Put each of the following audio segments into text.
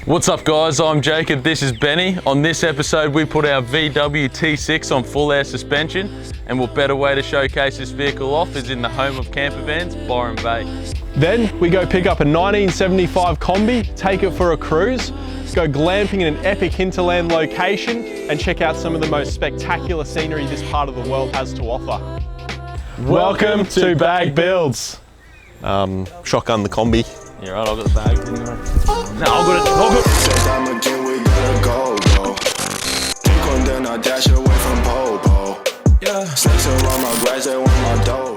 What's up guys, I'm Jacob, this is Benny. On this episode we put our VW T6 on full air suspension, and what better way to showcase this vehicle off is in the home of camper vans, Byron Bay. Then we go pick up a 1975 Kombi, take it for a cruise, go glamping in an epic hinterland location, and check out some of the most spectacular scenery this part of the world has to offer. Welcome to Bag Builds. Shotgun the Kombi. Yeah, right, I've got the bag. No, I've got it. I'ma get we gotta go. Take one, then I dash away from Popo. Yeah. Snakes around my grass, they want my dough.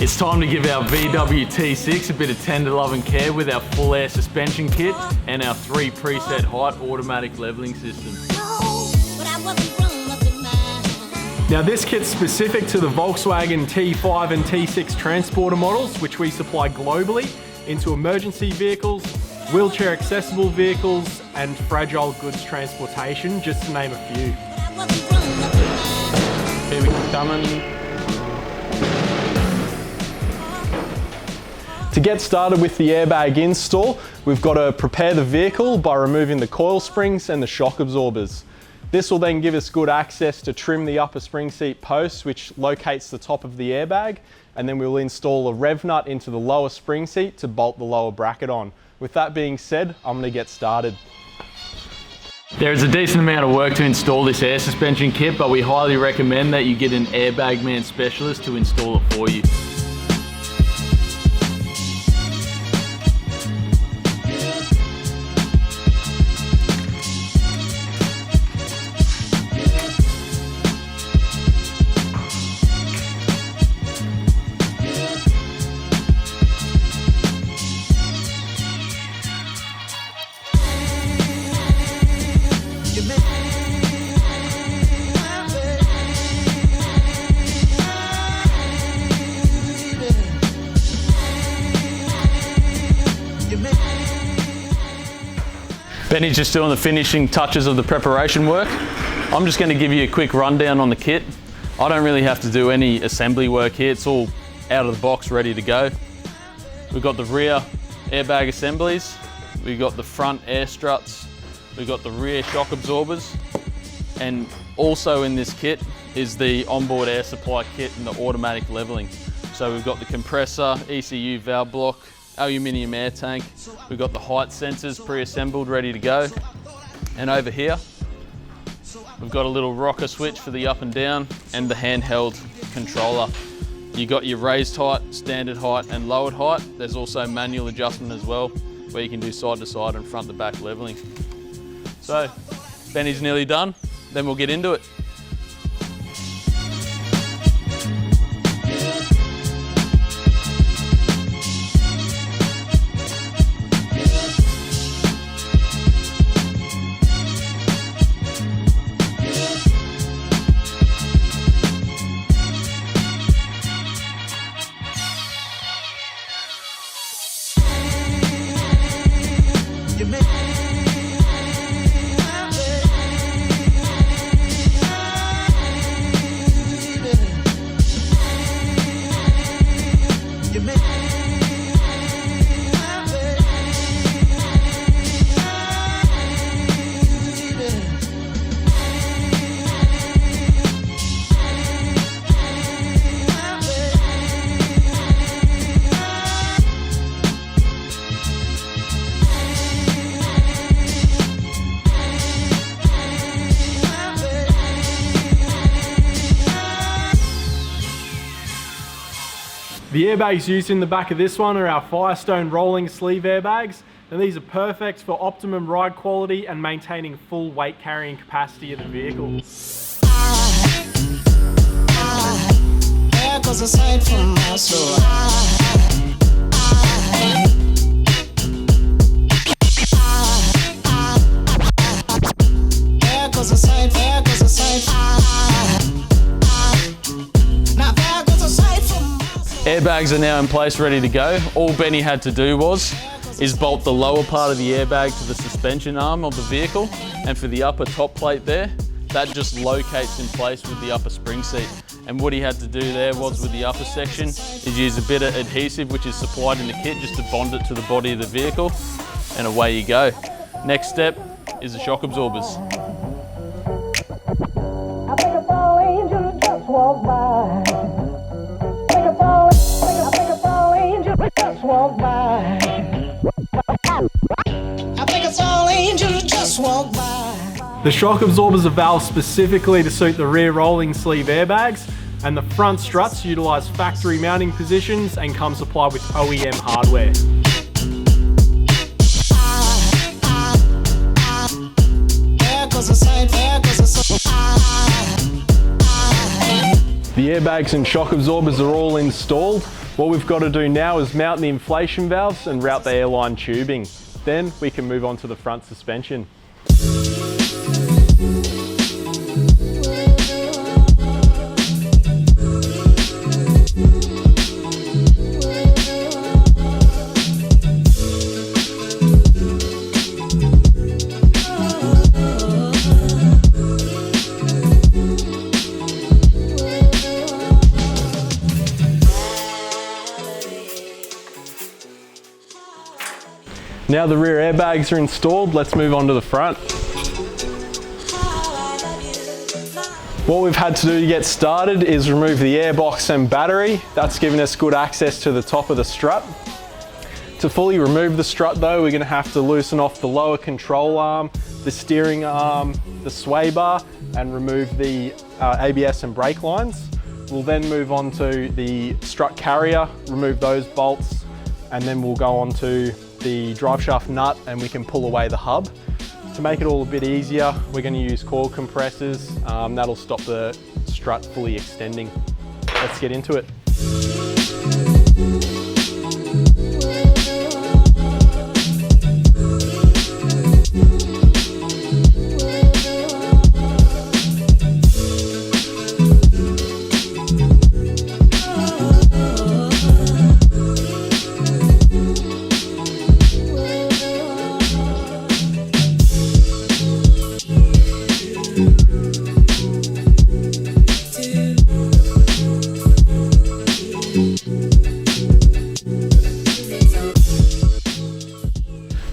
It's time to give our VW T6 a bit of tender love and care with our full air suspension kit and our 3 preset height automatic leveling system. Now this kit's specific to the Volkswagen T5 and T6 Transporter models, which we supply globally into emergency vehicles, wheelchair accessible vehicles, and fragile goods transportation, just to name a few. Here we coming. To get started with the airbag install, we've got to prepare the vehicle by removing the coil springs and the shock absorbers. This will then give us good access to trim the upper spring seat post, which locates the top of the airbag, and then we'll install a rev nut into the lower spring seat to bolt the lower bracket on. With that being said, I'm going to get started. There is a decent amount of work to install this air suspension kit, but we highly recommend that you get an airbag man specialist to install it for you. Benny's just doing the finishing touches of the preparation work. I'm just going to give you a quick rundown on the kit. I don't really have to do any assembly work here. It's all out of the box, ready to go. We've got the rear airbag assemblies. We've got the front air struts. We've got the rear shock absorbers. And also in this kit is the onboard air supply kit and the automatic leveling. So we've got the compressor, ECU valve block, aluminium air tank. We've got the height sensors pre-assembled, ready to go. And over here, we've got a little rocker switch for the up and down and the handheld controller. You got your raised height, standard height and lowered height. There's also manual adjustment as well, where you can do side to side and front to back leveling. So, Benny's nearly done, then we'll get into it. The airbags used in the back of this one are our Firestone rolling sleeve airbags, and these are perfect for optimum ride quality and maintaining full weight carrying capacity of the vehicle. There goes a sight from my soul. There goes a sight, there goes a sight. Now there goes a sight from my soul. Airbags are now in place, ready to go. All Benny had to do is bolt the lower part of the airbag to the suspension arm of the vehicle, and for the upper top plate there, that just locates in place with the upper spring seat. And what he had to do there was, with the upper section, is use a bit of adhesive which is supplied in the kit just to bond it to the body of the vehicle, and away you go. Next step is the shock absorbers. I think a fall angel just walked by. I think a fall angel just walked by. I think a fall angel just walked by. The shock absorbers are valved specifically to suit the rear rolling sleeve airbags, and the front struts utilise factory mounting positions and come supplied with OEM hardware. The airbags and shock absorbers are all installed. What we've got to do now is mount the inflation valves and route the airline tubing. Then we can move on to the front suspension. Now the rear airbags are installed, let's move on to the front. What we've had to do to get started is remove the airbox and battery. That's given us good access to the top of the strut. To fully remove the strut though, we're going to have to loosen off the lower control arm, the steering arm, the sway bar, and remove the ABS and brake lines. We'll then move on to the strut carrier, remove those bolts, and then we'll go on to the drive shaft nut and we can pull away the hub. To make it all a bit easier, we're going to use coil compressors. That'll stop the strut fully extending. Let's get into it.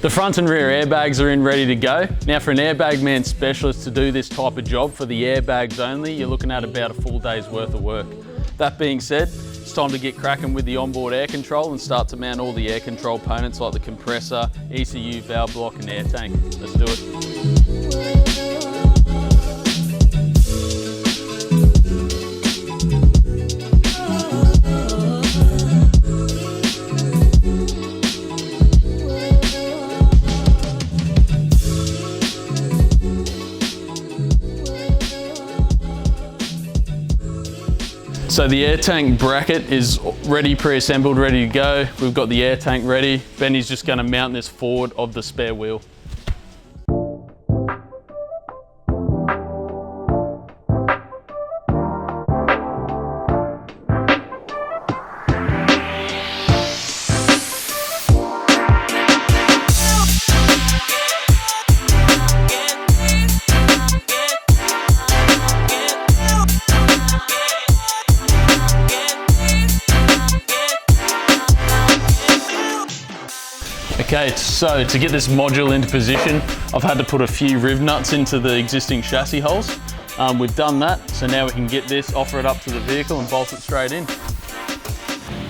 The front and rear airbags are in, ready to go. Now for an airbag man specialist to do this type of job for the airbags only, you're looking at about a full day's worth of work. That being said, it's time to get cracking with the onboard air control and start to mount all the air control components like the compressor, ECU, valve block and air tank. Let's do it. So the air tank bracket is ready, pre-assembled, ready to go. We've got the air tank ready. Benny's just going to mount this forward of the spare wheel. Okay, so to get this module into position, I've had to put a few riv nuts into the existing chassis holes. We've done that, so now we can get this, offer it up to the vehicle and bolt it straight in.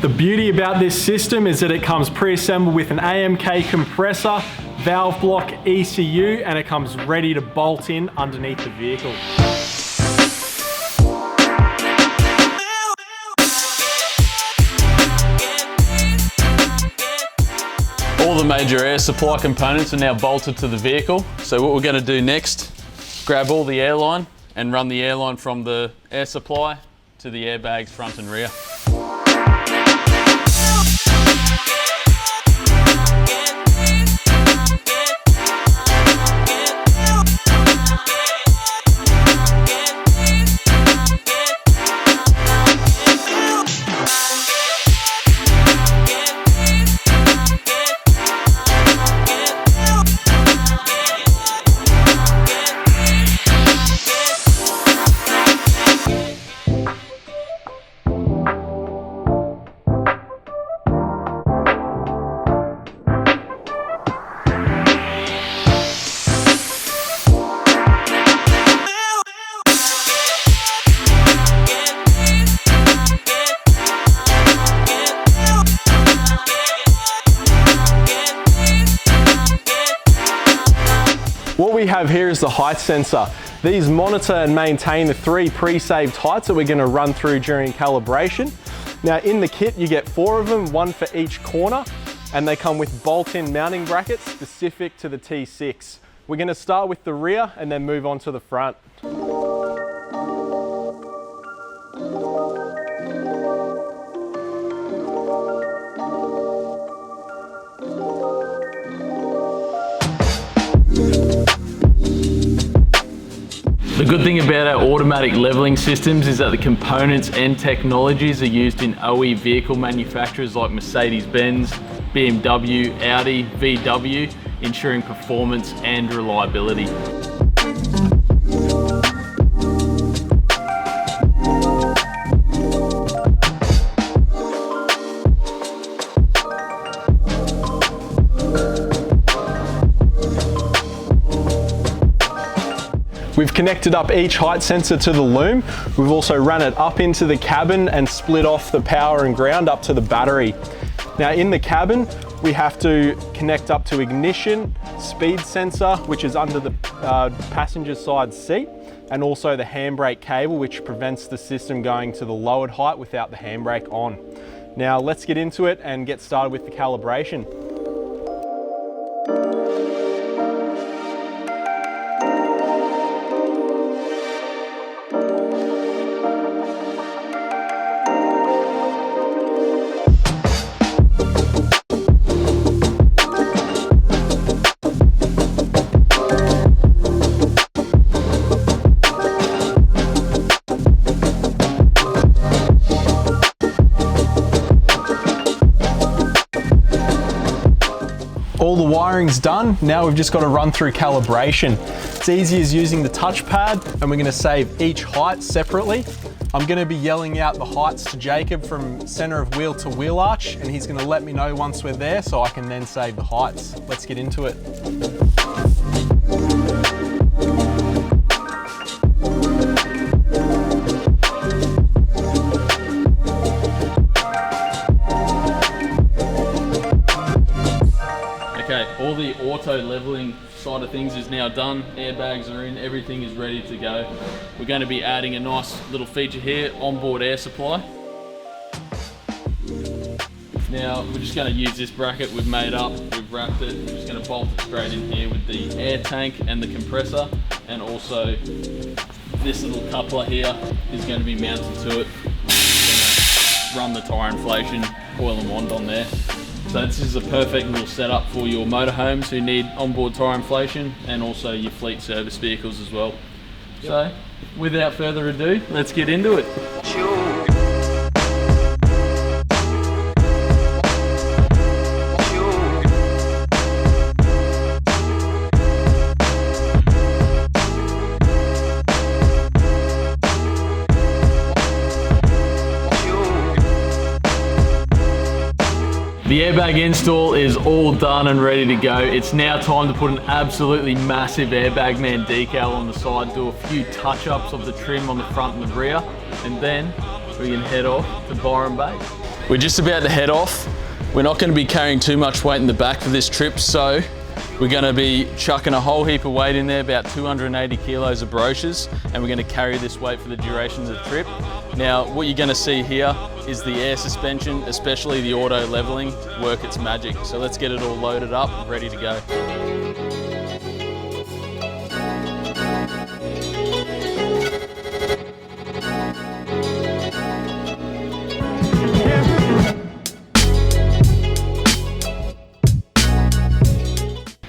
The beauty about this system is that it comes pre-assembled with an AMK compressor, valve block, ECU, and it comes ready to bolt in underneath the vehicle. All the major air supply components are now bolted to the vehicle. So what we're going to do next, grab all the airline and run the airline from the air supply to the airbags front and rear. What we have here is the height sensor. These monitor and maintain the 3 pre-saved heights that we're going to run through during calibration. Now in the kit you get 4 of them, 1 for each corner, and they come with bolt-in mounting brackets specific to the T6. We're going to start with the rear and then move on to the front. The good thing about our automatic leveling systems is that the components and technologies are used in OE vehicle manufacturers like Mercedes-Benz, BMW, Audi, VW, ensuring performance and reliability. We've connected up each height sensor to the loom. We've also run it up into the cabin and split off the power and ground up to the battery. Now in the cabin, we have to connect up to ignition, speed sensor, which is under the passenger side seat, and also the handbrake cable, which prevents the system going to the lowered height without the handbrake on. Now let's get into it and get started with the calibration. All the wiring's done. Now we've just got to run through calibration. It's easy as using the touchpad, and we're going to save each height separately. I'm going to be yelling out the heights to Jacob from center of wheel to wheel arch, and he's going to let me know once we're there so I can then save the heights. Let's get into it. Okay, all the auto leveling side of things is now done. Airbags are in, everything is ready to go. We're going to be adding a nice little feature here, onboard air supply. Now, we're just going to use this bracket we've made up, we've wrapped it, we're just going to bolt it straight in here with the air tank and the compressor, and also this little coupler here is going to be mounted to it. We're going to run the tyre inflation coil and wand on there. So this is a perfect little setup for your motorhomes who need onboard tyre inflation, and also your fleet service vehicles as well. Yep. So without further ado, let's get into it. The airbag install is all done and ready to go. It's now time to put an absolutely massive Airbag Man decal on the side, do a few touch-ups of the trim on the front and the rear, and then we can head off to Byron Bay. We're just about to head off. We're not going to be carrying too much weight in the back for this trip, so we're going to be chucking a whole heap of weight in there, about 280 kilos of brochures, and we're going to carry this weight for the duration of the trip. Now, what you're going to see here is the air suspension, especially the auto leveling, work its magic. So let's get it all loaded up, ready to go.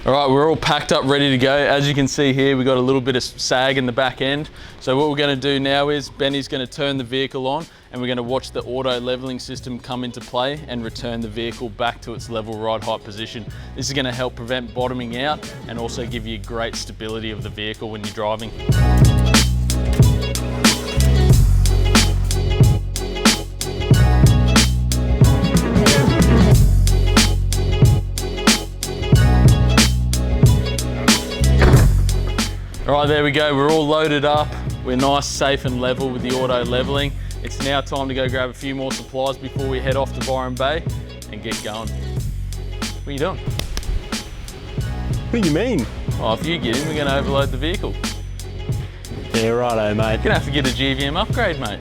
All right, we're all packed up, ready to go. As you can see here, we've got a little bit of sag in the back end. So what we're gonna do now is Benny's gonna turn the vehicle on, and we're gonna watch the auto leveling system come into play and return the vehicle back to its level ride height position. This is gonna help prevent bottoming out and also give you great stability of the vehicle when you're driving. All right, there we go. We're all loaded up. We're nice, safe and level with the auto leveling. It's now time to go grab a few more supplies before we head off to Byron Bay and get going. What are you doing? What do you mean? Oh, if you get in, we're going to overload the vehicle. Yeah, righto, mate. You're going to have to get a GVM upgrade, mate.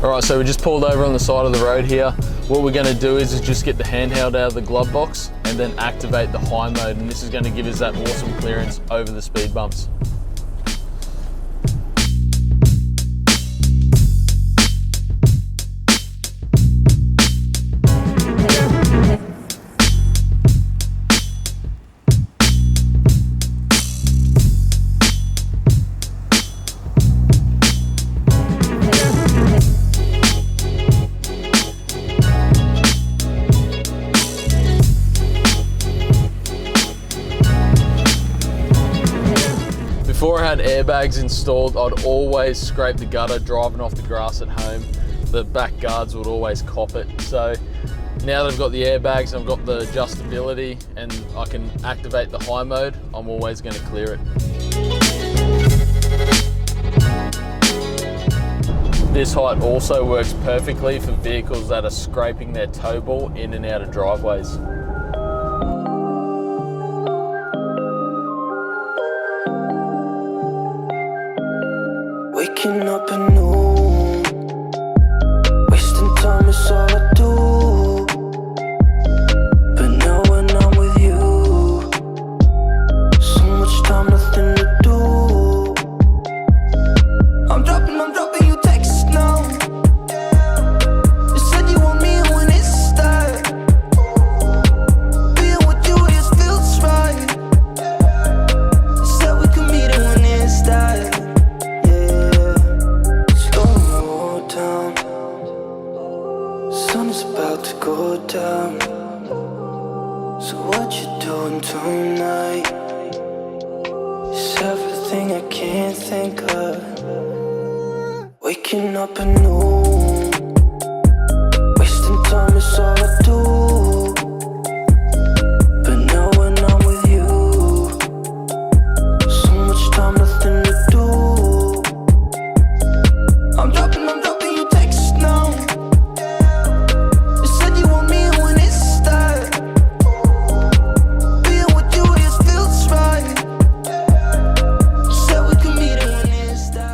Alright, so we just pulled over on the side of the road here. What we're going to do is just get the handheld out of the glove box and then activate the high mode, and this is going to give us that awesome clearance over the speed bumps. Before I had airbags installed, I'd always scrape the gutter driving off the grass at home. The back guards would always cop it. So now that I've got the airbags, I've got the adjustability and I can activate the high mode, I'm always going to clear it. This height also works perfectly for vehicles that are scraping their tow ball in and out of driveways. Waking up anew, wasting time is all I do. But now when I'm with you, so much time, nothing to do. I'm dropping you texts now. You said you want me when it starts. Being with you, this feels right. You said we could meet it when it starts. Sun's about to go down. So what you doing tonight? It's everything I can't think of. Waking up anew, wasting time is all I do. But now when I'm with you, so much time, nothing to do. I'm dropping you texts now.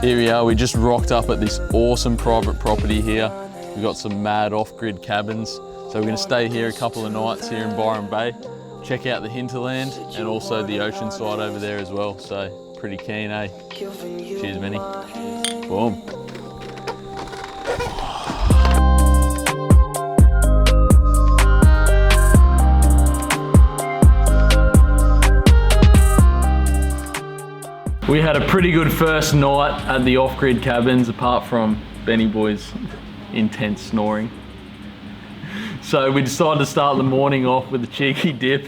Here we are, we just rocked up at this awesome private property here. We've got some mad off-grid cabins. So we're gonna stay here a couple of nights here in Byron Bay, check out the hinterland and also the ocean side over there as well. So pretty keen, eh? Cheers, Minnie. Boom. We had a pretty good first night at the off-grid cabins, apart from Benny Boy's intense snoring. So we decided to start the morning off with a cheeky dip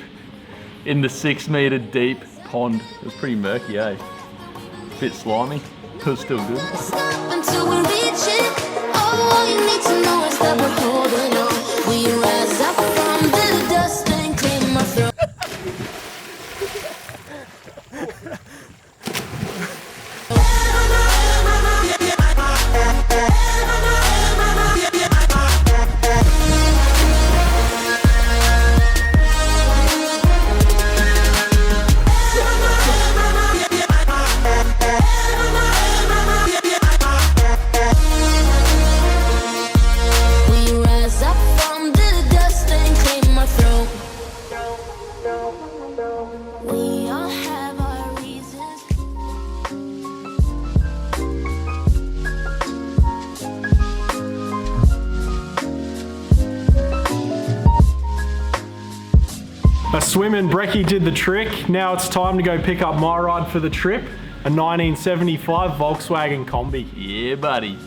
in the 6-meter deep pond. It was pretty murky, eh? Bit slimy, but it was still good. Until we reach it, all you need to know is that we're holding on. We rise up from the dust and clean my throat. A swim and brekkie did the trick. Now it's time to go pick up my ride for the trip, a 1975 Volkswagen Kombi. Yeah, buddy.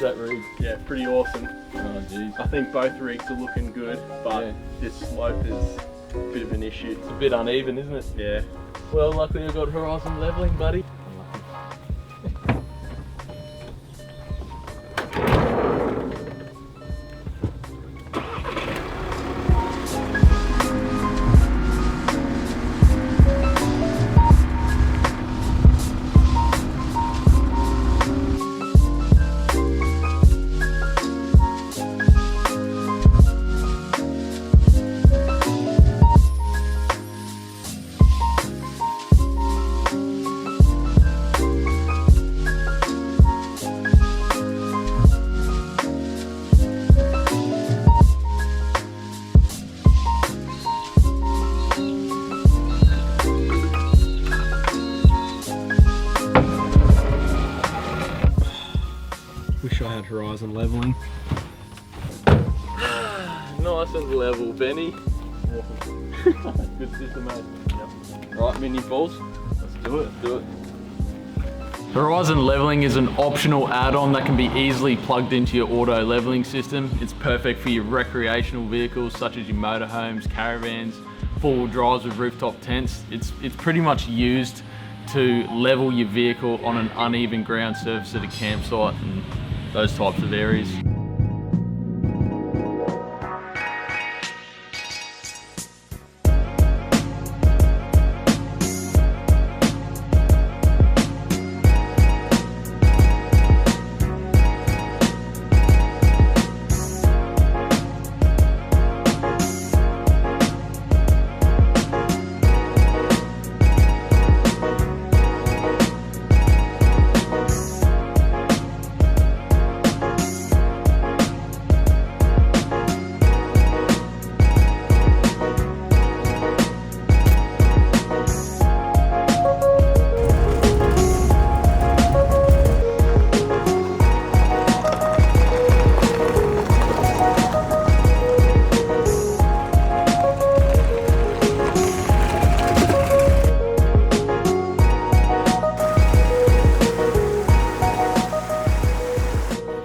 that rig? Yeah, pretty awesome. Oh geez. I think both rigs are looking good, but this slope is a bit of an issue. It's a bit uneven, isn't it? Yeah. Well, luckily I got horizon leveling, buddy. Wish I had horizon leveling. Nice and level, Benny. Awesome. Good system, mate. Yep. Right, Minyon Falls. Let's do it. Do it. Horizon leveling is an optional add-on that can be easily plugged into your auto leveling system. It's perfect for your recreational vehicles such as your motorhomes, caravans, four-wheel drives with rooftop tents. It's pretty much used to level your vehicle on an uneven ground surface at a campsite and those types of areas.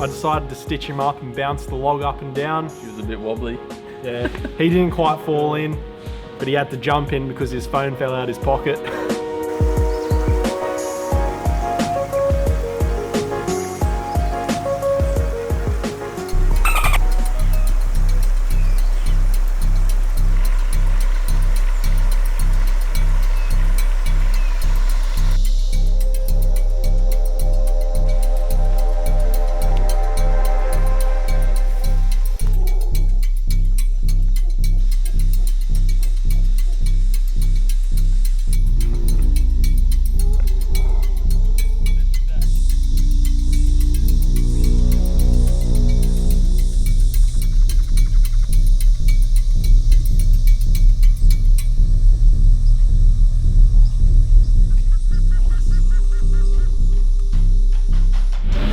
I decided to stitch him up and bounce the log up and down. He was a bit wobbly. Yeah, he didn't quite fall in, but he had to jump in because his phone fell out his pocket.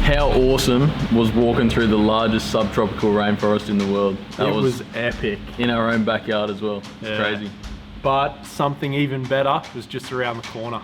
How awesome was walking through the largest subtropical rainforest in the world? That It was epic. in our own backyard as well. It's Yeah. crazy. But something even better was just around the corner.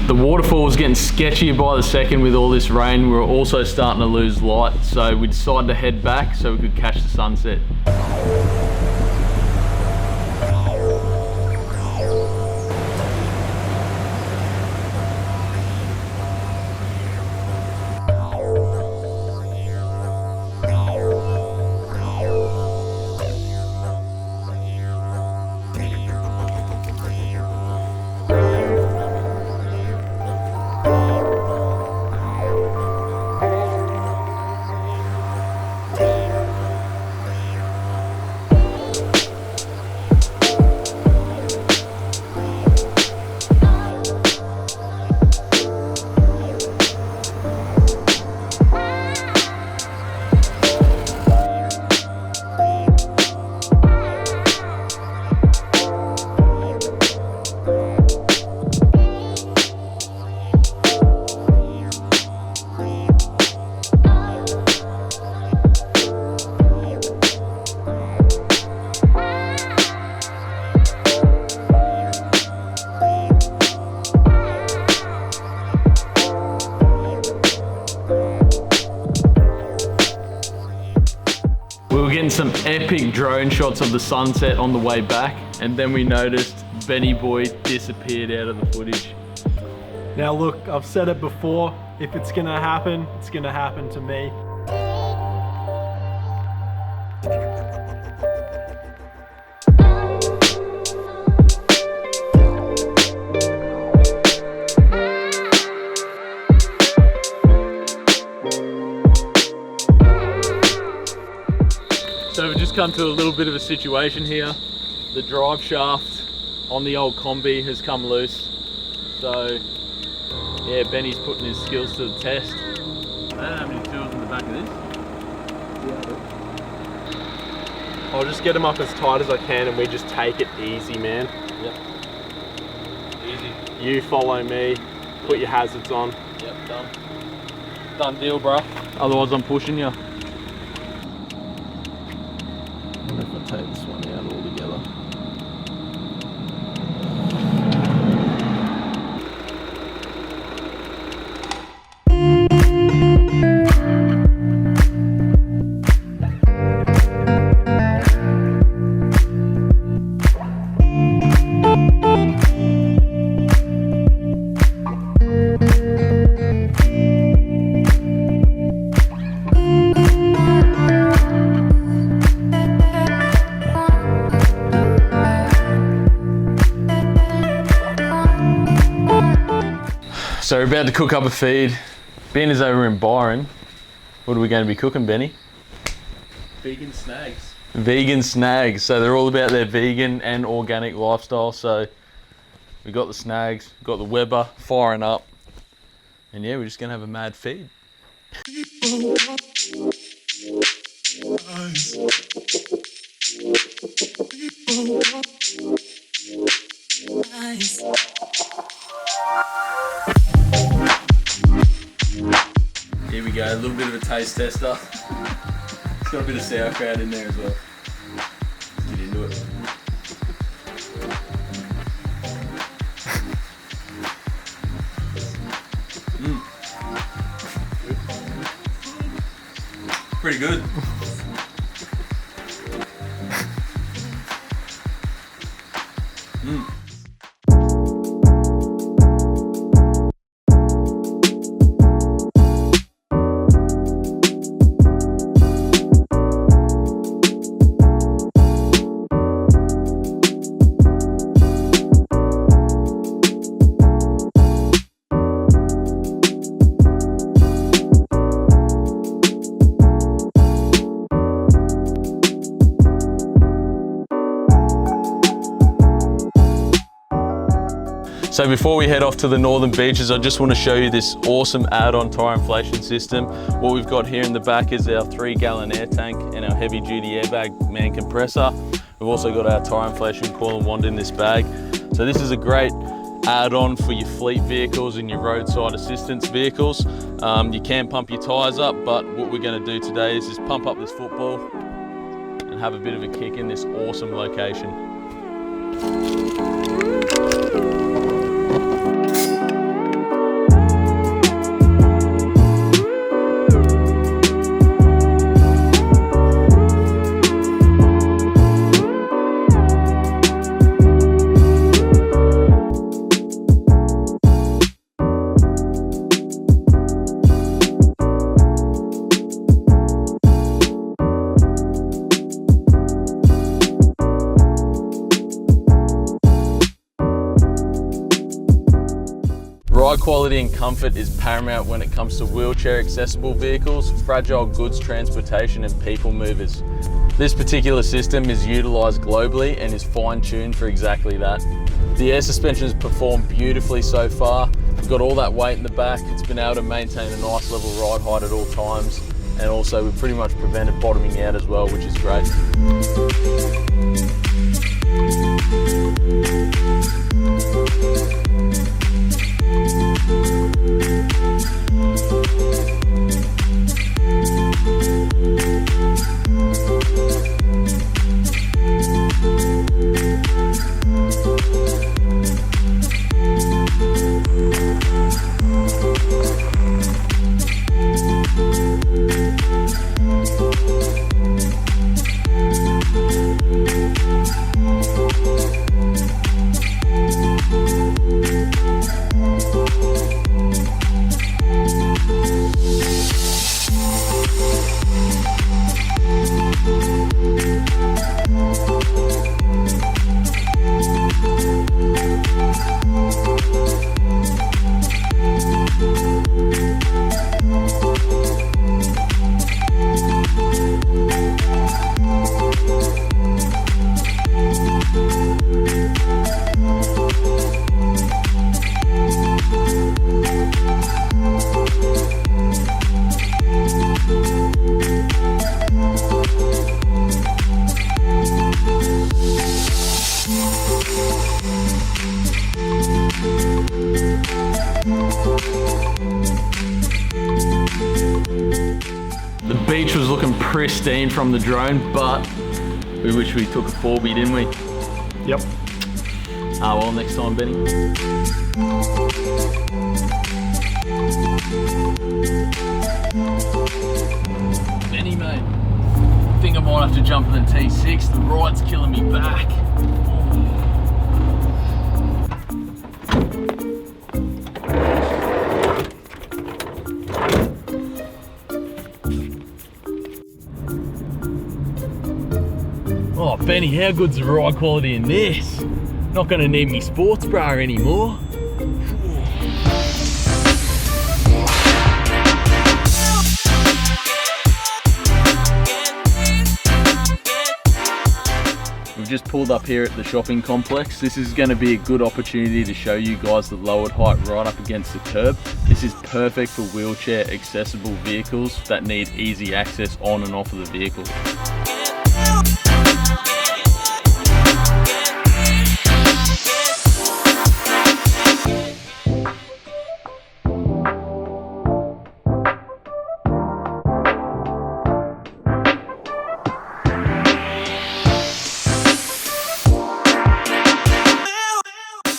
The waterfall was getting sketchier by the second with all this rain. We were also starting to lose light, so we decided to head back so we could catch the sunset. some epic drone shots of the sunset on the way back, and then we noticed Benny Boy disappeared out of the footage. Now look, I've said it before, if it's gonna happen, it's gonna happen to me. So we've just come to a little bit of a situation here. The drive shaft on the old Kombi has come loose. So yeah, Benny's putting his skills to the test. I don't have any tools in the back of this. I'll just get them up as tight as I can and we just take it easy, man. Yep. Easy. You follow me, put your hazards on. Yep, done. Done deal, bro. Otherwise I'm pushing you. I wonder if I take this one out altogether. So we're about to cook up a feed. Ben is over in Byron. What are we going to be cooking, Benny? Vegan snags. Vegan snags. So they're all about their vegan and organic lifestyle. So we got the snags, got the Weber firing up. And yeah, we're just going to have a mad feed. Here we go, a little bit of a taste tester. It's got a bit of sauerkraut in there as well. Let's get into it. Pretty good. So before we head off to the northern beaches, I just want to show you this awesome add-on tire inflation system. What we've got here in the back is our 3-gallon air tank and our heavy duty airbag man compressor. We've also got our tire inflation coil and wand in this bag. So this is a great add-on for your fleet vehicles and your roadside assistance vehicles. You can pump your tires up, but what we're going to do today is just pump up this football and have a bit of a kick in this awesome location. Ride quality and comfort is paramount when it comes to wheelchair accessible vehicles, fragile goods transportation and people movers. This particular system is utilised globally and is fine-tuned for exactly that. The air suspension has performed beautifully so far. We've got all that weight in the back. It's been able to maintain a nice level ride height at all times, and also we've pretty much prevented bottoming out as well, which is great. pristine from the drone, but we wish we took a 4B, didn't we? Yep. Ah, well, next time, Benny. Benny, mate. I think I might have to jump in the T6. The ride's killing me back. Oh, Benny, how good's the ride quality in this? Not gonna need me sports bra anymore. We've just pulled up here at the shopping complex. This is going to be a good opportunity to show you guys the lowered height right up against the curb. This is perfect for wheelchair accessible vehicles that need easy access on and off of the vehicle.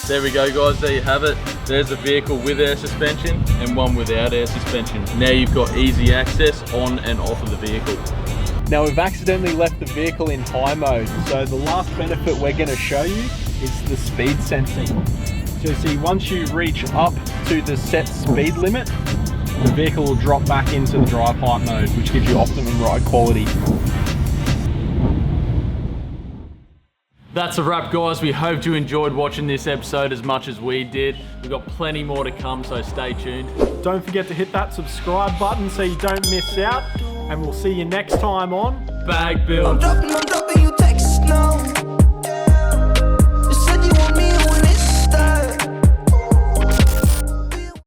There we go, guys, there you have it. There's a vehicle with air suspension and one without air suspension. Now you've got easy access on and off of the vehicle. Now we've accidentally left the vehicle in high mode, so the last benefit we're going to show you is the speed sensing. So see, once you reach up to the set speed limit, the vehicle will drop back into the drive height mode, which gives you optimum ride quality. That's a wrap, guys. We hope you enjoyed watching this episode as much as we did. We've got plenty more to come, so stay tuned. Don't forget to hit that subscribe button so you don't miss out, and we'll see you next time on Bag Build. I'm dropping you